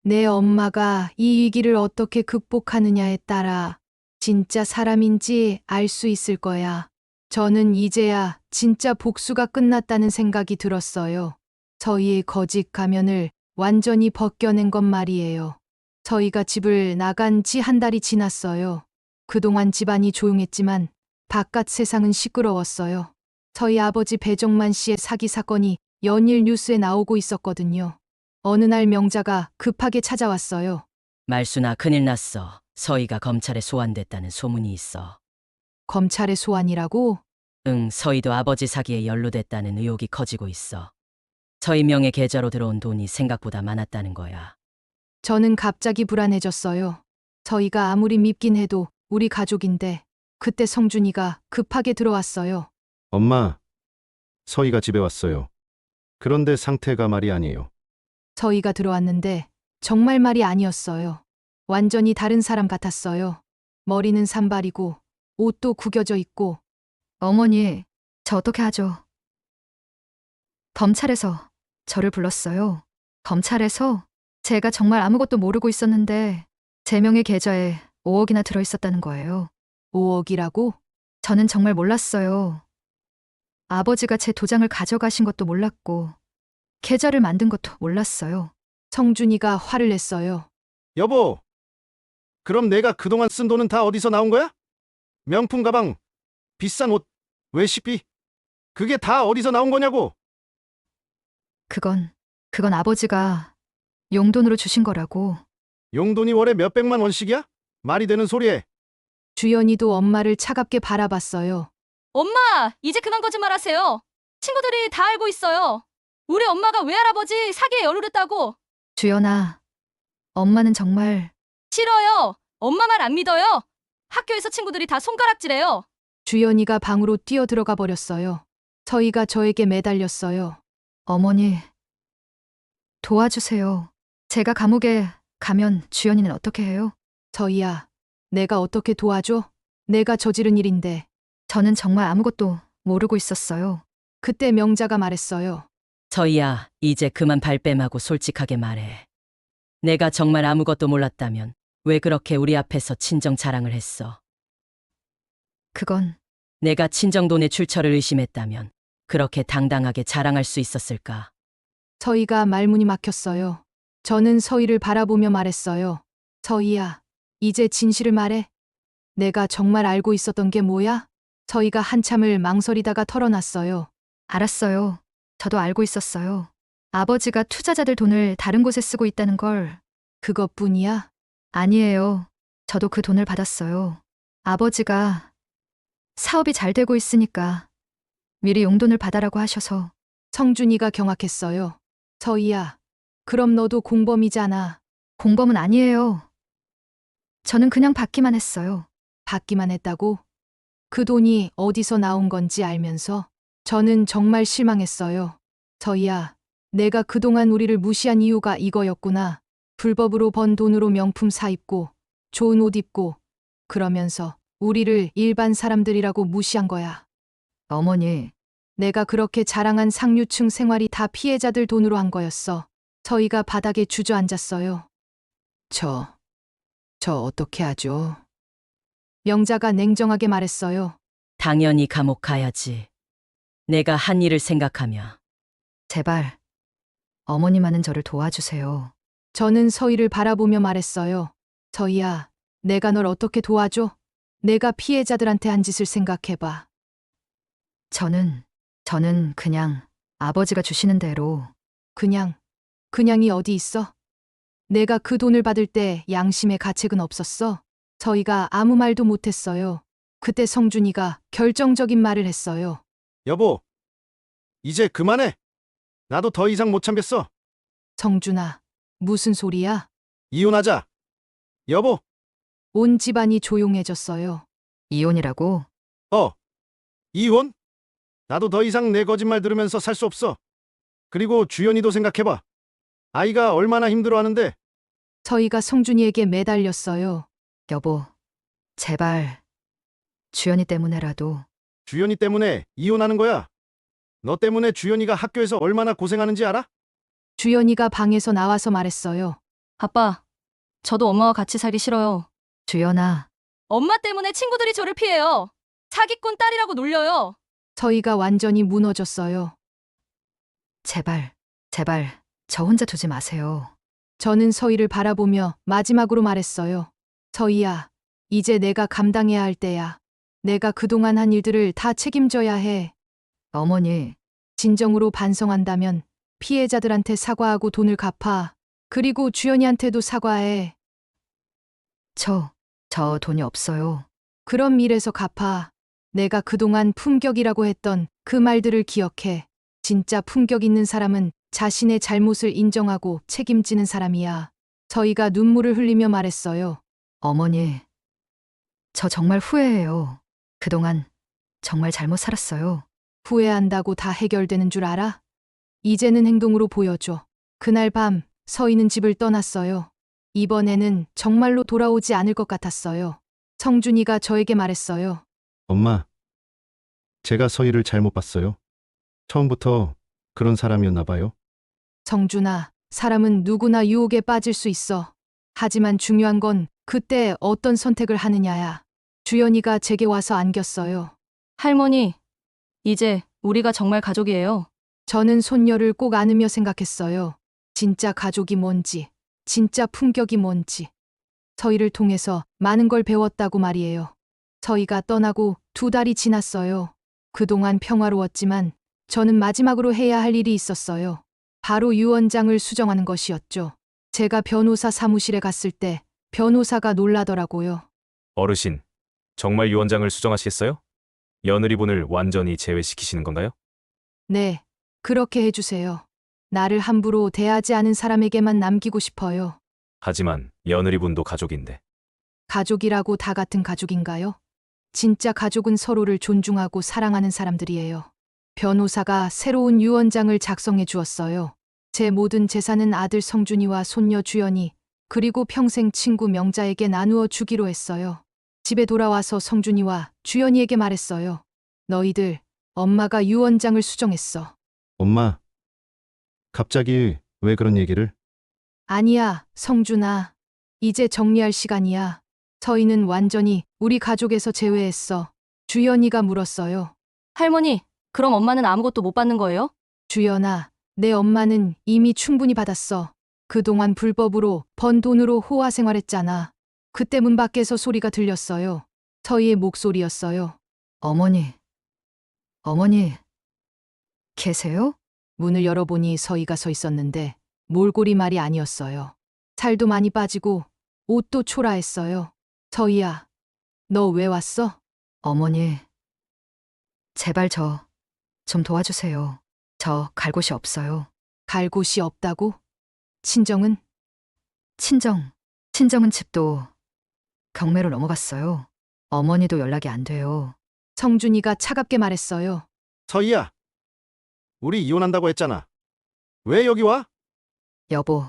내 엄마가 이 위기를 어떻게 극복하느냐에 따라 진짜 사람인지 알 수 있을 거야. 저는 이제야 진짜 복수가 끝났다는 생각이 들었어요. 서희의 거짓 가면을 완전히 벗겨낸 것 말이에요. 서희가 집을 나간 지 한 달이 지났어요. 그동안 집안이 조용했지만 바깥 세상은 시끄러웠어요. 저희 아버지 배정만 씨의 사기 사건이 연일 뉴스에 나오고 있었거든요. 어느 날 명자가 급하게 찾아왔어요. 말순아, 큰일 났어. 서희가 검찰에 소환됐다는 소문이 있어. 검찰의 소환이라고? 응, 서희도 아버지 사기에 연루됐다는 의혹이 커지고 있어. 서희 명의 계좌로 들어온 돈이 생각보다 많았다는 거야. 저는 갑자기 불안해졌어요. 저희가 아무리 밉긴 해도 우리 가족인데 그때 성준이가 급하게 들어왔어요. 엄마, 서희가 집에 왔어요. 그런데 상태가 말이 아니에요. 저희가 들어왔는데 정말 말이 아니었어요. 완전히 다른 사람 같았어요. 머리는 산발이고 옷도 구겨져 있고. 어머니, 저 어떻게 하죠? 검찰에서 저를 불렀어요. 검찰에서 제가 정말 아무것도 모르고 있었는데 제 명의 계좌에 5억이나 들어있었다는 거예요. 5억이라고? 저는 정말 몰랐어요. 아버지가 제 도장을 가져가신 것도 몰랐고 계좌를 만든 것도 몰랐어요. 성준이가 화를 냈어요. 여보, 그럼 내가 그동안 쓴 돈은 다 어디서 나온 거야? 명품 가방, 비싼 옷, 외식비, 그게 다 어디서 나온 거냐고? 그건 아버지가 용돈으로 주신 거라고. 용돈이 월에 몇백만 원씩이야? 말이 되는 소리해. 주연이도 엄마를 차갑게 바라봤어요. 엄마, 이제 그만 거짓말하세요. 친구들이 다 알고 있어요. 우리 엄마가 외할아버지 사기에 연루됐다고. 주연아, 엄마는 정말 싫어요. 엄마 말 안 믿어요. 학교에서 친구들이 다 손가락질해요. 주연이가 방으로 뛰어 들어가 버렸어요. 서희가 저에게 매달렸어요. 어머니, 도와주세요. 제가 감옥에 가면 주연이는 어떻게 해요? 서희야, 내가 어떻게 도와줘? 내가 저지른 일인데. 저는 정말 아무것도 모르고 있었어요. 그때 명자가 말했어요. 서희야, 이제 그만 발뺌하고 솔직하게 말해. 내가 정말 아무것도 몰랐다면 왜 그렇게 우리 앞에서 친정 자랑을 했어? 그건 내가 친정 돈의 출처를 의심했다면 그렇게 당당하게 자랑할 수 있었을까? 서희가 말문이 막혔어요. 저는 서희를 바라보며 말했어요. 서희야, 이제 진실을 말해. 내가 정말 알고 있었던 게 뭐야? 서희가 한참을 망설이다가 털어놨어요. 알았어요. 저도 알고 있었어요. 아버지가 투자자들 돈을 다른 곳에 쓰고 있다는 걸. 그것뿐이야? 아니에요. 저도 그 돈을 받았어요. 아버지가 사업이 잘 되고 있으니까 미리 용돈을 받아라고 하셔서. 성준이가 경악했어요. 서희야, 그럼 너도 공범이잖아. 공범은 아니에요. 저는 그냥 받기만 했어요. 받기만 했다고? 그 돈이 어디서 나온 건지 알면서 저는 정말 실망했어요. 서희야, 내가 그동안 우리를 무시한 이유가 이거였구나. 불법으로 번 돈으로 명품 사 입고 좋은 옷 입고 그러면서 우리를 일반 사람들이라고 무시한 거야. 어머니, 내가 그렇게 자랑한 상류층 생활이 다 피해자들 돈으로 한 거였어. 저희가 바닥에 주저앉았어요. 저 어떻게 하죠? 명자가 냉정하게 말했어요. 당연히 감옥 가야지. 내가 한 일을 생각하며. 제발, 어머니만은 저를 도와주세요. 저는 서희를 바라보며 말했어요. 서희야, 내가 널 어떻게 도와줘? 내가 피해자들한테 한 짓을 생각해봐. 저는 그냥 아버지가 주시는 대로. 그냥이 어디 있어? 내가 그 돈을 받을 때 양심의 가책은 없었어? 저희가 아무 말도 못했어요. 그때 성준이가 결정적인 말을 했어요. 여보, 이제 그만해. 나도 더 이상 못 참겠어. 성준아, 무슨 소리야? 이혼하자. 여보, 온 집안이 조용해졌어요. 이혼이라고? 이혼? 나도 더 이상 내 거짓말 들으면서 살 수 없어. 그리고 주연이도 생각해봐. 아이가 얼마나 힘들어하는데. 저희가 성준이에게 매달렸어요. 여보, 제발 주연이 때문에라도. 주연이 때문에 이혼하는 거야. 너 때문에 주연이가 학교에서 얼마나 고생하는지 알아? 주연이가 방에서 나와서 말했어요. 아빠, 저도 엄마와 같이 살기 싫어요. 주연아. 엄마 때문에 친구들이 저를 피해요. 사기꾼 딸이라고 놀려요. 저희가 완전히 무너졌어요. 제발 저 혼자 두지 마세요. 저는 서희를 바라보며 마지막으로 말했어요. 서희야, 이제 내가 감당해야 할 때야. 내가 그동안 한 일들을 다 책임져야 해. 어머니, 진정으로 반성한다면 피해자들한테 사과하고 돈을 갚아. 그리고 주연이한테도 사과해. 저 돈이 없어요. 그럼 일해서 갚아. 내가 그동안 품격이라고 했던 그 말들을 기억해. 진짜 품격 있는 사람은 자신의 잘못을 인정하고 책임지는 사람이야. 저희가 눈물을 흘리며 말했어요. 어머니, 저 정말 후회해요. 그동안 정말 잘못 살았어요. 후회한다고 다 해결되는 줄 알아? 이제는 행동으로 보여줘. 그날 밤 서희는 집을 떠났어요. 이번에는 정말로 돌아오지 않을 것 같았어요. 성준이가 저에게 말했어요. 엄마, 제가 서희를 잘못 봤어요. 처음부터 그런 사람이었나 봐요. 성준아, 사람은 누구나 유혹에 빠질 수 있어. 하지만 중요한 건 그때 어떤 선택을 하느냐야. 주연이가 제게 와서 안겼어요. 할머니, 이제 우리가 정말 가족이에요. 저는 손녀를 꼭 안으며 생각했어요. 진짜 가족이 뭔지, 진짜 품격이 뭔지. 서희를 통해서 많은 걸 배웠다고 말이에요. 서희가 떠나고 2달이 지났어요. 그동안 평화로웠지만 저는 마지막으로 해야 할 일이 있었어요. 바로 유언장을 수정하는 것이었죠. 제가 변호사 사무실에 갔을 때 변호사가 놀라더라고요. 어르신, 정말 유언장을 수정하시겠어요? 며느리분을 완전히 제외시키시는 건가요? 네, 그렇게 해주세요. 나를 함부로 대하지 않은 사람에게만 남기고 싶어요. 하지만 며느리분도 가족인데. 가족이라고 다 같은 가족인가요? 진짜 가족은 서로를 존중하고 사랑하는 사람들이에요. 변호사가 새로운 유언장을 작성해 주었어요. 제 모든 재산은 아들 성준이와 손녀 주연이 그리고 평생 친구 명자에게 나누어 주기로 했어요. 집에 돌아와서 성준이와 주연이에게 말했어요. 너희들, 엄마가 유언장을 수정했어. 엄마, 갑자기 왜 그런 얘기를? 아니야, 성준아. 이제 정리할 시간이야. 저희는 완전히 우리 가족에서 제외했어. 주연이가 물었어요. 할머니, 그럼 엄마는 아무것도 못 받는 거예요? 주연아, 내 엄마는 이미 충분히 받았어. 그동안 불법으로 번 돈으로 호화 생활했잖아. 그때 문 밖에서 소리가 들렸어요. 서희의 목소리였어요. 어머니, 계세요? 문을 열어보니 서희가 서 있었는데 몰골이 말이 아니었어요. 살도 많이 빠지고 옷도 초라했어요. 서희야, 너 왜 왔어? 어머니, 제발 저 좀 도와주세요. 저 갈 곳이 없어요. 갈 곳이 없다고? 친정은? 친정은 집도 경매로 넘어갔어요. 어머니도 연락이 안 돼요. 성준이가 차갑게 말했어요. 서희야, 우리 이혼한다고 했잖아. 왜 여기 와? 여보,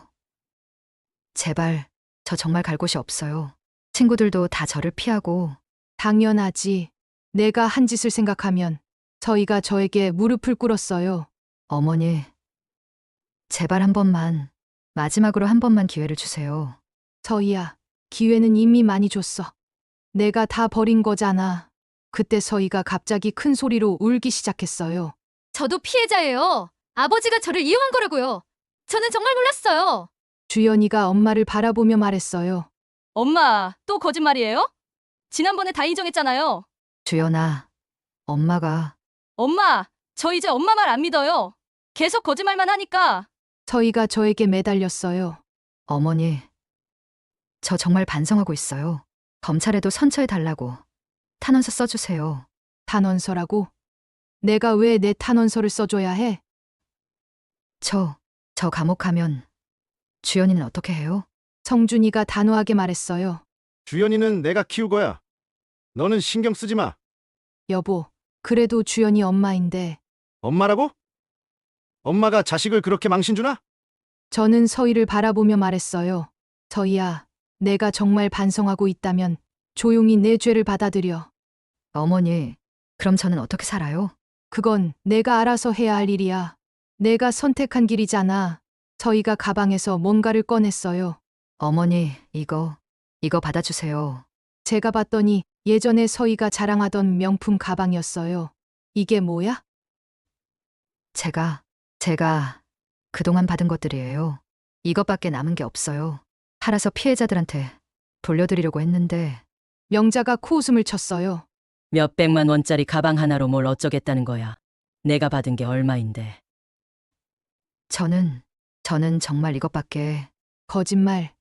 제발, 저 정말 갈 곳이 없어요. 친구들도 다 저를 피하고. 당연하지. 내가 한 짓을 생각하면 서희가 저에게 무릎을 꿇었어요. 어머니, 제발 한 번만, 마지막으로 한 번만 기회를 주세요. 서희야, 기회는 이미 많이 줬어. 내가 다 버린 거잖아. 그때 서희가 갑자기 큰 소리로 울기 시작했어요. 저도 피해자예요. 아버지가 저를 이용한 거라고요. 저는 정말 몰랐어요. 주연이가 엄마를 바라보며 말했어요. 엄마, 또 거짓말이에요? 지난번에 다 인정했잖아요. 주연아, 엄마가. 엄마, 저 이제 엄마 말 안 믿어요. 계속 거짓말만 하니까. 서희가 저에게 매달렸어요. 어머니, 저 정말 반성하고 있어요. 검찰에도 선처해 달라고 탄원서 써주세요. 탄원서라고? 내가 왜 내 탄원서를 써줘야 해? 저 감옥 가면 주연이는 어떻게 해요? 성준이가 단호하게 말했어요. 주연이는 내가 키울 거야. 너는 신경 쓰지 마. 여보, 그래도 주연이 엄마인데. 엄마라고? 엄마가 자식을 그렇게 망신 주나? 저는 서희를 바라보며 말했어요. 서희야, 내가 정말 반성하고 있다면 조용히 내 죄를 받아들여. 어머니, 그럼 저는 어떻게 살아요? 그건 내가 알아서 해야 할 일이야. 내가 선택한 길이잖아. 서희가 가방에서 뭔가를 꺼냈어요. 어머니, 이거 받아주세요. 제가 봤더니 예전에 서희가 자랑하던 명품 가방이었어요. 이게 뭐야? 제가 그동안 받은 것들이에요. 이것밖에 남은 게 없어요. 팔아서 피해자들한테 돌려드리려고 했는데. 명자가 코웃음을 쳤어요. 몇백만 원짜리 가방 하나로 뭘 어쩌겠다는 거야. 내가 받은 게 얼마인데. 저는 정말 이것밖에. 거짓말.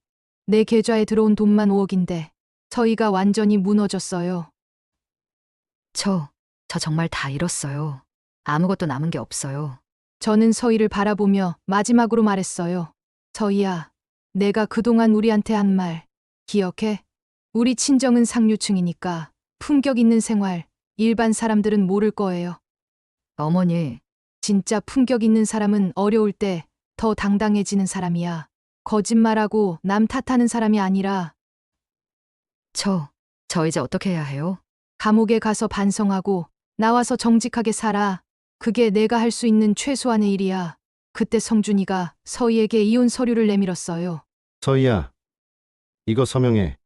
내 계좌에 들어온 돈만 5억인데 서희가 완전히 무너졌어요. 저 정말 다 잃었어요. 아무것도 남은 게 없어요. 저는 서희를 바라보며 마지막으로 말했어요. 서희야, 내가 그동안 우리한테 한 말 기억해? 우리 친정은 상류층이니까 품격 있는 생활, 일반 사람들은 모를 거예요. 어머니, 진짜 품격 있는 사람은 어려울 때 더 당당해지는 사람이야. 거짓말하고 남 탓하는 사람이 아니라. 저 이제 어떻게 해야 해요? 감옥에 가서 반성하고 나와서 정직하게 살아. 그게 내가 할 수 있는 최소한의 일이야. 그때 성준이가 서희에게 이혼 서류를 내밀었어요. 서희야, 이거 서명해.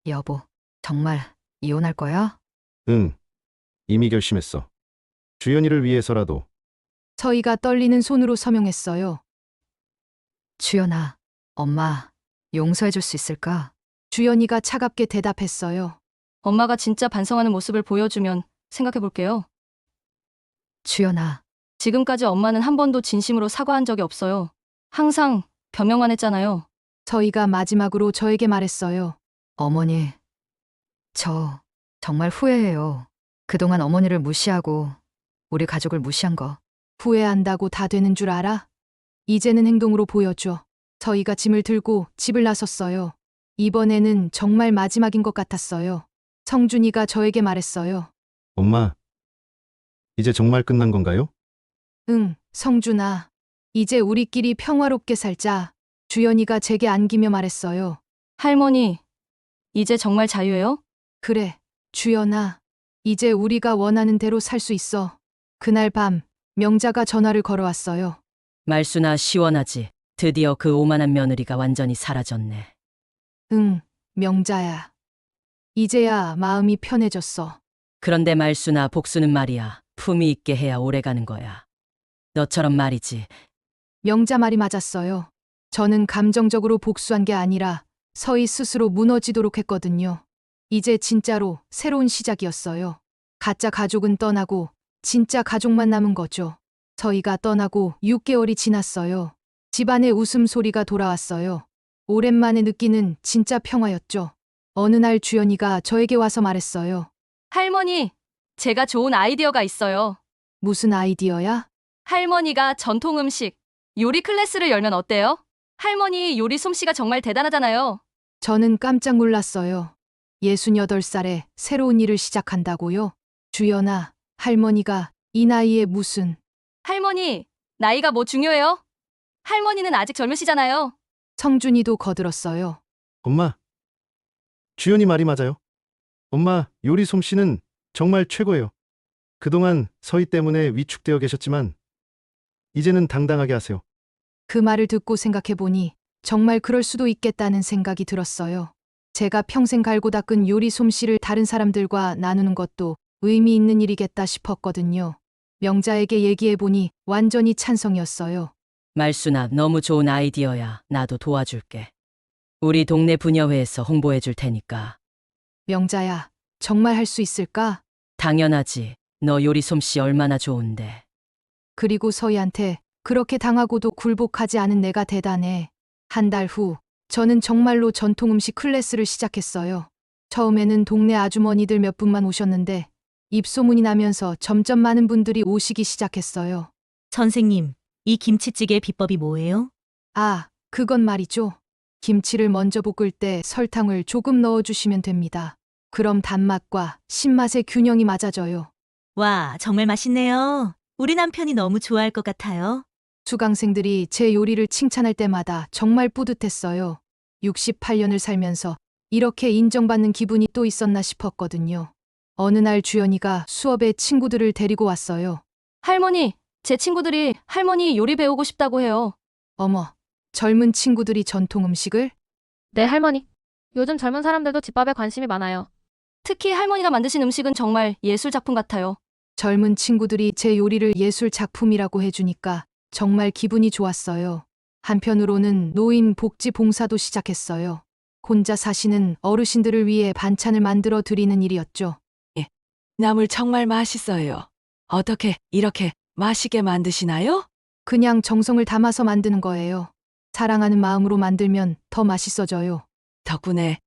여보, 정말 이혼할 거야? 응, 이미 결심했어. 주연이를 위해서라도. 서희가 떨리는 손으로 서명했어요. 주연아, 엄마 용서해 줄 수 있을까? 주연이가 차갑게 대답했어요. 엄마가 진짜 반성하는 모습을 보여주면 생각해 볼게요. 주연아, 지금까지 엄마는 한 번도 진심으로 사과한 적이 없어요. 항상 변명만 했잖아요. 서희가 마지막으로 저에게 말했어요. 어머니, 저 정말 후회해요. 그동안 어머니를 무시하고 우리 가족을 무시한 거. 후회한다고 다 되는 줄 알아? 이제는 행동으로 보여줘. 서희가 짐을 들고 집을 나섰어요. 이번에는 정말 마지막인 것 같았어요. 성준이가 저에게 말했어요. 엄마, 이제 정말 끝난 건가요? 응, 성준아. 이제 우리끼리 평화롭게 살자. 주연이가 제게 안기며 말했어요. 할머니, 이제 정말 자유예요? 그래, 주연아. 이제 우리가 원하는 대로 살 수 있어. 그날 밤, 명자가 전화를 걸어왔어요. 말수나 시원하지. 드디어 그 오만한 며느리가 완전히 사라졌네. 응, 명자야. 이제야 마음이 편해졌어. 그런데 말수나 복수는 말이야. 품위 있게 해야 오래가는 거야. 너처럼 말이지. 명자 말이 맞았어요. 저는 감정적으로 복수한 게 아니라 서희 스스로 무너지도록 했거든요. 이제 진짜로 새로운 시작이었어요. 가짜 가족은 떠나고 진짜 가족만 남은 거죠. 서희가 떠나고 6개월이 지났어요. 집안에 웃음소리가 돌아왔어요. 오랜만에 느끼는 진짜 평화였죠. 어느 날 주연이가 저에게 와서 말했어요. 할머니, 제가 좋은 아이디어가 있어요. 무슨 아이디어야? 할머니가 전통 음식, 요리 클래스를 열면 어때요? 할머니 요리 솜씨가 정말 대단하잖아요. 저는 깜짝 놀랐어요. 68살에 새로운 일을 시작한다고요? 주연아, 할머니가 이 나이에 무슨. 할머니, 나이가 뭐 중요해요? 할머니는 아직 젊으시잖아요. 성준이도 거들었어요. 엄마, 주연이 말이 맞아요. 엄마, 요리 솜씨는 정말 최고예요. 그동안 서희 때문에 위축되어 계셨지만 이제는 당당하게 하세요. 그 말을 듣고 생각해보니 정말 그럴 수도 있겠다는 생각이 들었어요. 제가 평생 갈고 닦은 요리 솜씨를 다른 사람들과 나누는 것도 의미 있는 일이겠다 싶었거든요. 명자에게 얘기해보니 완전히 찬성이었어요. 말순아, 너무 좋은 아이디어야. 나도 도와줄게. 우리 동네 분녀회에서 홍보해 줄 테니까. 명자야, 정말 할 수 있을까? 당연하지. 너 요리 솜씨 얼마나 좋은데. 그리고 서희한테 그렇게 당하고도 굴복하지 않은 내가 대단해. 한 달 후, 저는 정말로 전통 음식 클래스를 시작했어요. 처음에는 동네 아주머니들 몇 분만 오셨는데 입소문이 나면서 점점 많은 분들이 오시기 시작했어요. 선생님, 이 김치찌개 비법이 뭐예요? 아, 그건 말이죠. 김치를 먼저 볶을 때 설탕을 조금 넣어주시면 됩니다. 그럼 단맛과 신맛의 균형이 맞아져요. 와, 정말 맛있네요. 우리 남편이 너무 좋아할 것 같아요. 수강생들이 제 요리를 칭찬할 때마다 정말 뿌듯했어요. 68년을 살면서 이렇게 인정받는 기분이 또 있었나 싶었거든요. 어느 날 주연이가 수업에 친구들을 데리고 왔어요. 할머니, 제 친구들이 할머니 요리 배우고 싶다고 해요. 어머, 젊은 친구들이 전통 음식을? 네, 할머니. 요즘 젊은 사람들도 집밥에 관심이 많아요. 특히 할머니가 만드신 음식은 정말 예술 작품 같아요. 젊은 친구들이 제 요리를 예술 작품이라고 해주니까 정말 기분이 좋았어요. 한편으로는 노인 복지 봉사도 시작했어요. 혼자 사시는 어르신들을 위해 반찬을 만들어 드리는 일이었죠. 나물 정말 맛있어요. 어떻게 이렇게 맛있게 만드시나요? 그냥 정성을 담아서 만드는 거예요. 사랑하는 마음으로 만들면 더 맛있어져요. 덕분에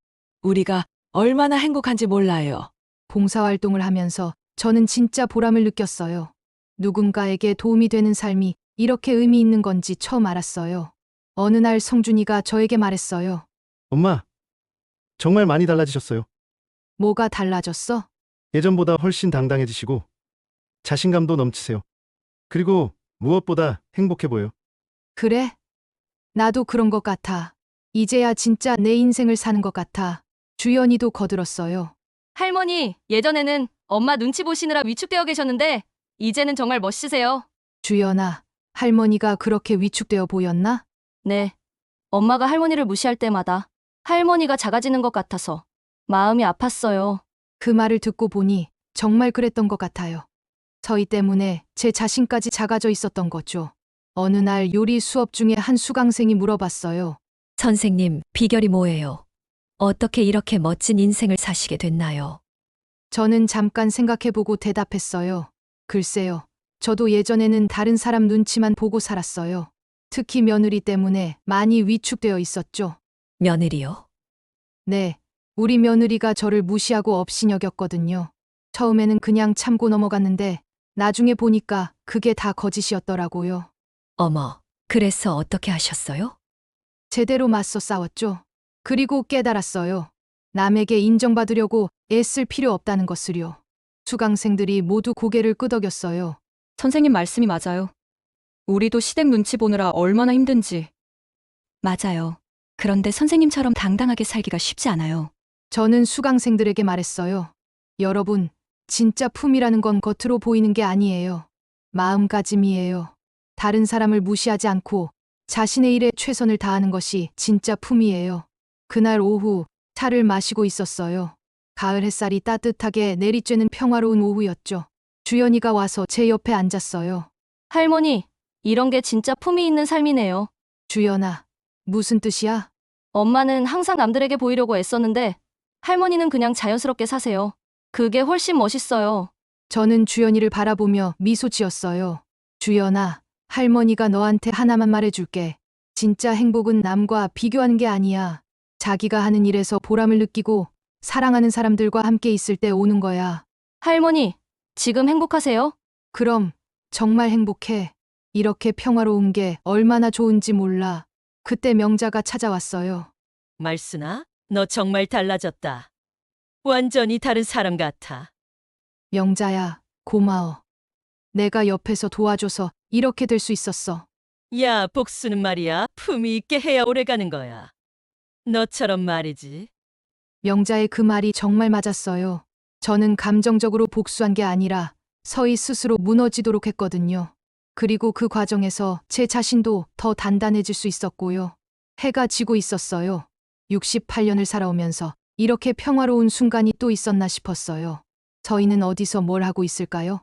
우리가 얼마나 행복한지 몰라요. 봉사활동을 하면서 저는 진짜 보람을 느꼈어요. 누군가에게 도움이 되는 삶이 이렇게 의미 있는 건지 처음 알았어요. 어느 날 성준이가 저에게 말했어요. 엄마, 정말 많이 달라지셨어요. 뭐가 달라졌어? 예전보다 훨씬 당당해지시고 자신감도 넘치세요. 그리고 무엇보다 행복해 보여요. 그래? 나도 그런 것 같아. 이제야 진짜 내 인생을 사는 것 같아. 주연이도 거들었어요. 할머니, 예전에는 엄마 눈치 보시느라 위축되어 계셨는데 이제는 정말 멋지세요. 주연아, 할머니가 그렇게 위축되어 보였나? 네. 엄마가 할머니를 무시할 때마다 할머니가 작아지는 것 같아서 마음이 아팠어요. 그 말을 듣고 보니 정말 그랬던 것 같아요. 서희 때문에 제 자신까지 작아져 있었던 거죠. 어느 날 요리 수업 중에 한 수강생이 물어봤어요. 선생님, 비결이 뭐예요? 어떻게 이렇게 멋진 인생을 사시게 됐나요? 저는 잠깐 생각해보고 대답했어요. 글쎄요. 저도 예전에는 다른 사람 눈치만 보고 살았어요. 특히 며느리 때문에 많이 위축되어 있었죠. 며느리요? 네. 우리 며느리가 저를 무시하고 업신여겼거든요. 처음에는 그냥 참고 넘어갔는데 나중에 보니까 그게 다 거짓이었더라고요. 어머, 그래서 어떻게 하셨어요? 제대로 맞서 싸웠죠. 그리고 깨달았어요. 남에게 인정받으려고 애쓸 필요 없다는 것을요. 수강생들이 모두 고개를 끄덕였어요. 선생님 말씀이 맞아요. 우리도 시댁 눈치 보느라 얼마나 힘든지. 맞아요. 그런데 선생님처럼 당당하게 살기가 쉽지 않아요. 저는 수강생들에게 말했어요. 여러분, 진짜 품이라는 건 겉으로 보이는 게 아니에요. 마음가짐이에요. 다른 사람을 무시하지 않고 자신의 일에 최선을 다하는 것이 진짜 품이에요. 그날 오후 차를 마시고 있었어요. 가을 햇살이 따뜻하게 내리쬐는 평화로운 오후였죠. 주연이가 와서 제 옆에 앉았어요. 할머니, 이런 게 진짜 품이 있는 삶이네요. 주연아, 무슨 뜻이야? 엄마는 항상 남들에게 보이려고 애썼는데 할머니는 그냥 자연스럽게 사세요. 그게 훨씬 멋있어요. 저는 주연이를 바라보며 미소 지었어요. 주연아, 할머니가 너한테 하나만 말해줄게. 진짜 행복은 남과 비교하는 게 아니야. 자기가 하는 일에서 보람을 느끼고 사랑하는 사람들과 함께 있을 때 오는 거야. 할머니, 지금 행복하세요? 그럼 정말 행복해. 이렇게 평화로운 게 얼마나 좋은지 몰라. 그때 명자가 찾아왔어요. 말순아, 너 정말 달라졌다. 완전히 다른 사람 같아. 명자야, 고마워. 내가 옆에서 도와줘서 이렇게 될 수 있었어. 야, 복수는 말이야. 품위 있게 해야 오래가는 거야. 너처럼 말이지. 명자의 그 말이 정말 맞았어요. 저는 감정적으로 복수한 게 아니라 서희 스스로 무너지도록 했거든요. 그리고 그 과정에서 제 자신도 더 단단해질 수 있었고요. 해가 지고 있었어요. 68년을 살아오면서 이렇게 평화로운 순간이 또 있었나 싶었어요. 저희는 어디서 뭘 하고 있을까요?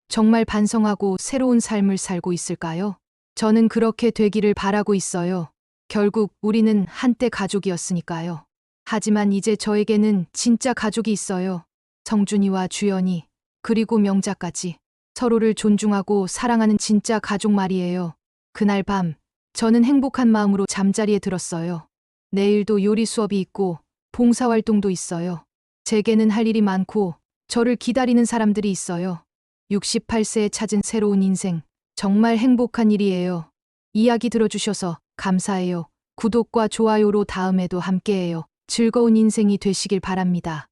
정말 반성하고 새로운 삶을 살고 있을까요? 저는 그렇게 되기를 바라고 있어요. 결국 우리는 한때 가족이었으니까요. 하지만 이제 저에게는 진짜 가족이 있어요. 성준이와 주연이, 그리고 명자까지. 서로를 존중하고 사랑하는 진짜 가족 말이에요. 그날 밤, 저는 행복한 마음으로 잠자리에 들었어요. 내일도 요리 수업이 있고 봉사활동도 있어요. 제게는 할 일이 많고 저를 기다리는 사람들이 있어요. 68세에 찾은 새로운 인생, 정말 행복한 일이에요. 이야기 들어주셔서 감사해요. 구독과 좋아요로 다음에도 함께해요. 즐거운 인생이 되시길 바랍니다.